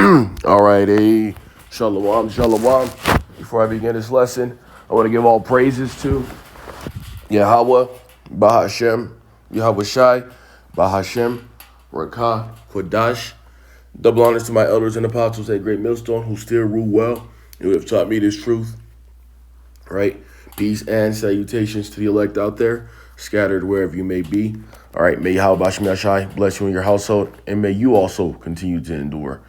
All right, shalom, shalom. Before I begin this lesson, I want to give all praises to Yahweh, Bahashem, Yahweh Shai, Bahashem, Rakah, Kodash. Double honors to my elders and apostles at Great Millstone who still rule well and who have taught me this truth. Right? Peace and salutations to the elect out there, scattered wherever you may be. All right, may Yahweh Bashem Yashai bless you and your household, and may you also continue to endure.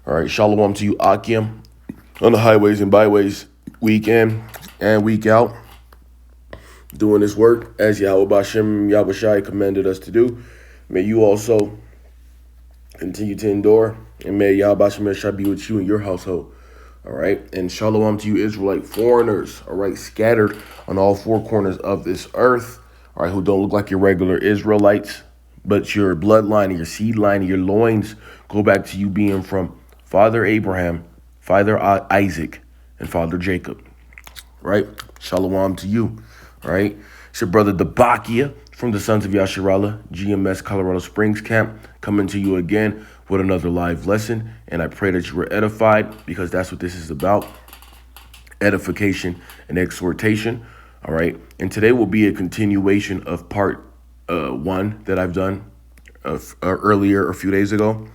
All right, shalom to you, Akim, on the highways and byways, week in and week out, doing this work as Yahweh Bashem Yahushai commanded us to do. May you also continue to endure, and may Yahweh Bashem Yashai be with you and your household. All right, and shalom to you, Israelite foreigners, all right, scattered on all four corners of this earth, all right, who don't look like your regular Israelites, but your bloodline and your seed line and your loins go back to you being from Father Abraham, Father Isaac, and Father Jacob, right? Shalom to you, all right? It's your brother Debakia from the Sons of Yasharallah, GMS Colorado Springs Camp, coming to you again with another live lesson, and I pray that you were edified, because that's what this is about, edification and exhortation, all right? And today will be a continuation of part 1 that I've done earlier, a few days ago,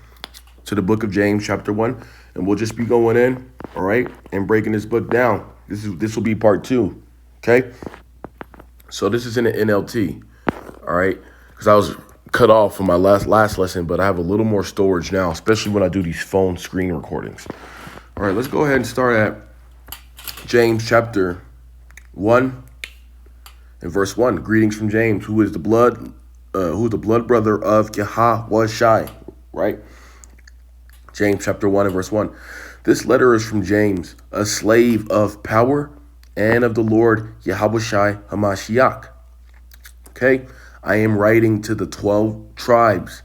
to the book of James, chapter 1, and we'll just be going in, all right, and breaking this book down. This will be part 2, okay? So this is in the NLT, all right, because I was cut off from my last lesson, but I have a little more storage now, especially when I do these phone screen recordings. All right, let's go ahead and start at James chapter 1 and verse 1. Greetings from James, who is the blood brother of Yahweh Shai, right? James chapter 1 and verse 1. This letter is from James, a slave of power and of the Lord Yahweh Shai HaMashiach. Okay, I am writing to the 12 tribes.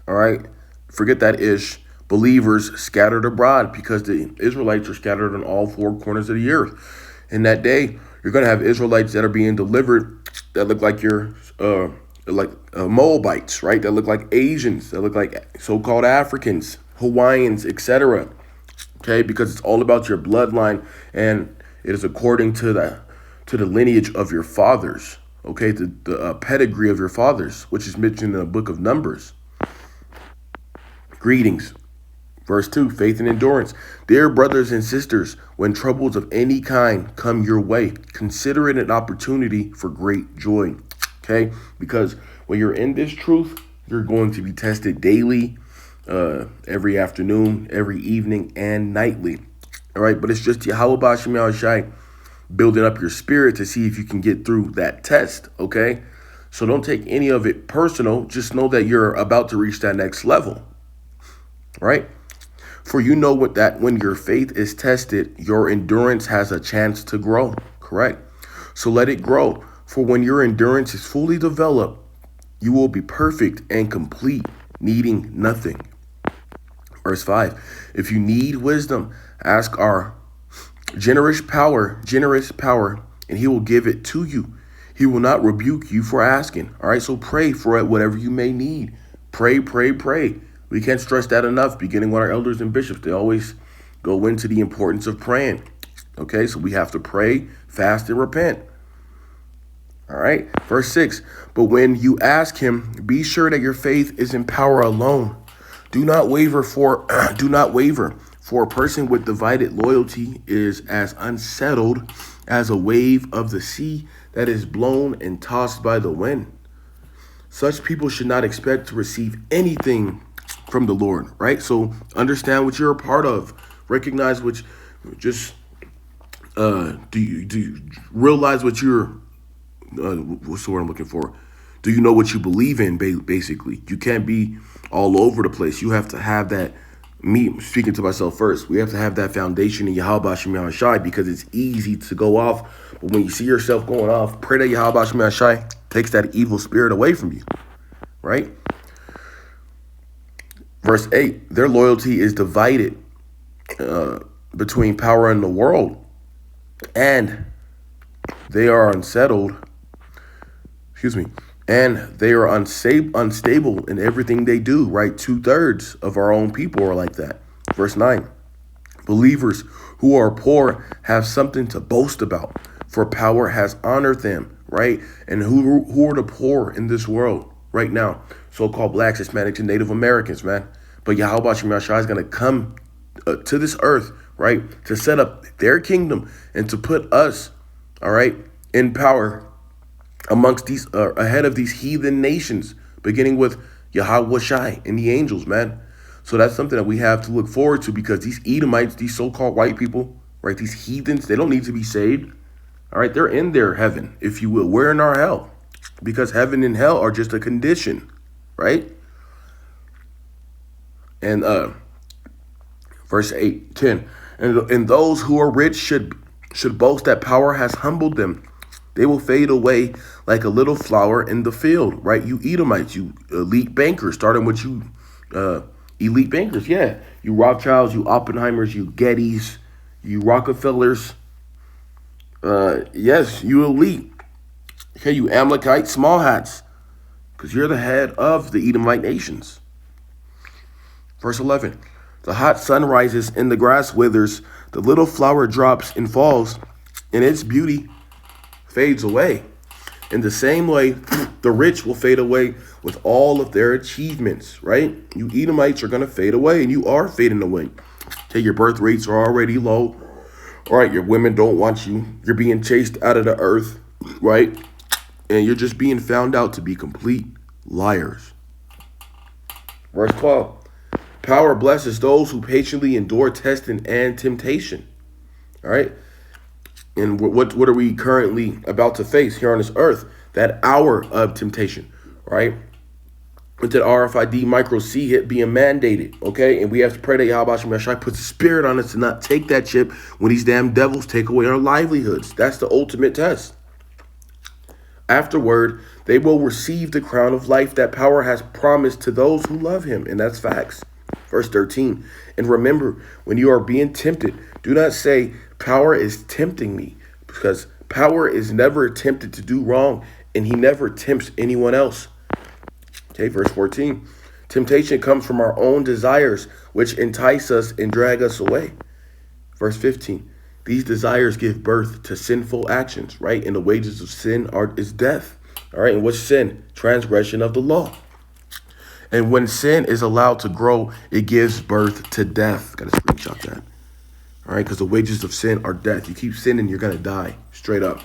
All right, forget that ish. Believers scattered abroad, because the Israelites are scattered on all four corners of the earth. In that day, you're going to have Israelites that are being delivered that look like Moabites, right? That look like Asians, that look like so-called Africans, Hawaiians, etc. Okay, because it's all about your bloodline, and it is according to the lineage of your fathers. Okay, the pedigree of your fathers, which is mentioned in the book of Numbers. Greetings. Verse 2, faith and endurance. Dear brothers and sisters, when troubles of any kind come your way, consider it an opportunity for great joy. Okay, because when you're in this truth, you're going to be tested daily, every afternoon, every evening, and nightly. All right, but it's just Yahweh Bashem Yahushai building up your spirit to see if you can get through that test, okay? So don't take any of it personal. Just know that you're about to reach that next level, right? For you know that when your faith is tested, your endurance has a chance to grow, correct? So let it grow. For when your endurance is fully developed, you will be perfect and complete, needing nothing. Verse 5, if you need wisdom, ask our generous power, and he will give it to you. He will not rebuke you for asking. All right, so pray for it, whatever you may need. Pray, pray, pray. We can't stress that enough, beginning with our elders and bishops. They always go into the importance of praying. Okay, so we have to pray, fast, and repent. All right, verse 6, but when you ask him, be sure that your faith is in power alone. Do not waver, for a person with divided loyalty is as unsettled as a wave of the sea that is blown and tossed by the wind. Such people should not expect to receive anything from the Lord, right? So understand what you're a part of. Recognize do you realize what you're, what's the word I'm looking for? Do you know what you believe in, basically? You can't be all over the place. You have to have that, me speaking to myself first, we have to have that foundation in Yahweh Bashem Yahushai, because it's easy to go off. But when you see yourself going off, pray that Yahweh Bashem Yahushai takes that evil spirit away from you, right? Verse 8, their loyalty is divided between power and the world, and they are unsettled, and they are unstable in everything they do, right? 2/3 of our own people are like that. Verse 9. Believers who are poor have something to boast about, for power has honored them, right? And who are the poor in this world right now? So-called blacks, Hispanics, and Native Americans, man. But Yahweh Shem Yahshua is going to come to this earth, right, to set up their kingdom and to put us, all right, in power amongst these, ahead of these heathen nations, beginning with Yahweh Shai and the angels, man. So that's something that we have to look forward to, because these Edomites, these so-called white people, right, these heathens, they don't need to be saved. All right, they're in their heaven, if you will. We're in our hell, because heaven and hell are just a condition, right? And verse 8, 10, and those who are rich should boast that power has humbled them. They will fade away like a little flower in the field, right? You Edomites, you elite bankers, starting with you elite bankers, yeah. You Rothschilds, you Oppenheimers, you Gettys, you Rockefellers. Yes, you elite. Okay, you Amalekite small hats, because you're the head of the Edomite nations. Verse 11, the hot sun rises and the grass withers, the little flower drops and falls, and its beauty fades away. In the same way, the rich will fade away with all of their achievements, right? You Edomites are going to fade away, and you are fading away. Okay, your birth rates are already low. All right, your women don't want you. You're being chased out of the earth, right? And you're just being found out to be complete liars. Verse 12, power blesses those who patiently endure testing and temptation. All right. And what are we currently about to face here on this earth? That hour of temptation, right? With that RFID micro C hit being mandated, okay? And we have to pray that Yahweh Shem Yahshua puts a spirit on us to not take that chip when these damn devils take away our livelihoods. That's the ultimate test. Afterward, they will receive the crown of life that power has promised to those who love him. And that's facts. Verse 13, and remember, when you are being tempted, do not say, power is tempting me, because power is never tempted to do wrong, and he never tempts anyone else. Okay, verse 14, temptation comes from our own desires, which entice us and drag us away. Verse 15, these desires give birth to sinful actions, right? And the wages of sin is death. All right, and what's sin? Transgression of the law. And when sin is allowed to grow, it gives birth to death. Got to screenshot that. All right, because the wages of sin are death. You keep sinning, you're going to die. Straight up.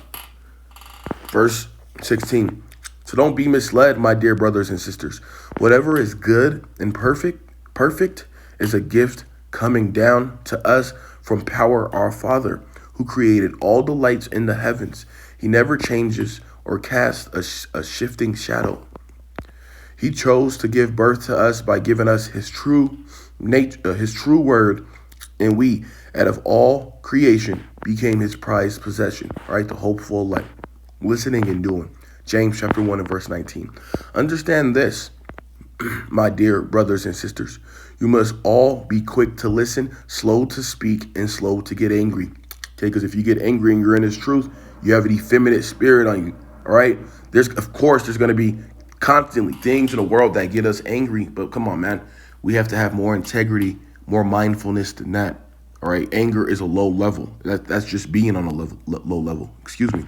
Verse 16. So don't be misled, my dear brothers and sisters. Whatever is good and perfect is a gift coming down to us from power our Father, who created all the lights in the heavens. He never changes or casts a shifting shadow. He chose to give birth to us by giving us his true nature, his true word, and we, out of all creation, became his prized possession, right? The hopeful light, listening and doing. James chapter 1 and verse 19. Understand this, my dear brothers and sisters. You must all be quick to listen, slow to speak, and slow to get angry. Okay, because if you get angry and you're in his truth, you have an effeminate spirit on you, all right? There's going to be constantly things in the world that get us angry, but come on, man. We have to have more integrity, more mindfulness than that. All right, anger is a low level. That's just being on a low level. Excuse me.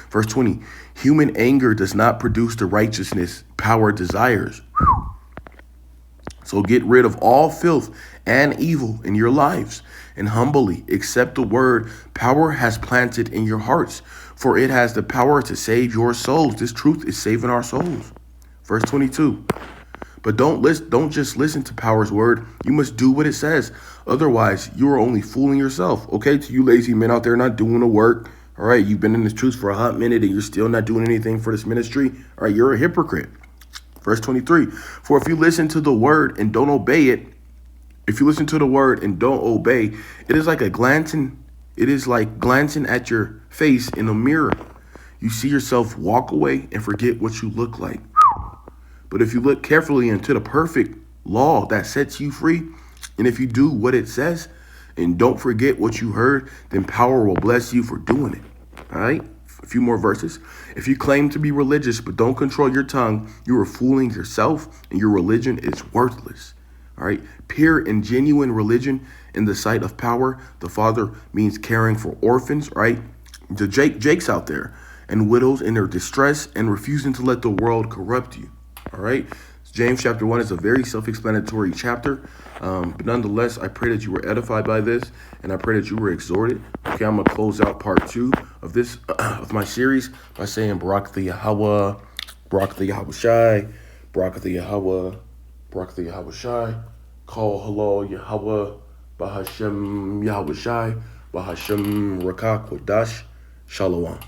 Verse 20, human anger does not produce the righteousness power desires. So get rid of all filth and evil in your lives and humbly accept the word power has planted in your hearts, for it has the power to save your souls. This truth is saving our souls. Verse 22, but don't just listen to power's word. You must do what it says. Otherwise, you are only fooling yourself. Okay, to you lazy men out there not doing the work. All right, you've been in this truth for a hot minute and you're still not doing anything for this ministry. All right, you're a hypocrite. Verse 23, for if you listen to the word and don't obey it, if you listen to the word and don't obey, it is like glancing at your face in a mirror. You see yourself walk away and forget what you look like. But if you look carefully into the perfect law that sets you free, and if you do what it says and don't forget what you heard, then power will bless you for doing it. All right? A few more verses. If you claim to be religious but don't control your tongue, you are fooling yourself and your religion is worthless. All right. Pure and genuine religion in the sight of power. The Father means caring for orphans, right? The Jake's out there and widows in their distress and refusing to let the world corrupt you. All right. James chapter 1 is a very self-explanatory chapter. But nonetheless, I pray that you were edified by this, and I pray that you were exhorted. Okay, I'm going to close out part 2 of this, of my series by saying Barak the Yahweh, Barak the Yahweh Shai, Barak the Yahweh, Barak the Yahweh Shai, Call Hello Yahweh, Bahashem Yahweh Shai, Bahashem Rakak Wadash, Shalom.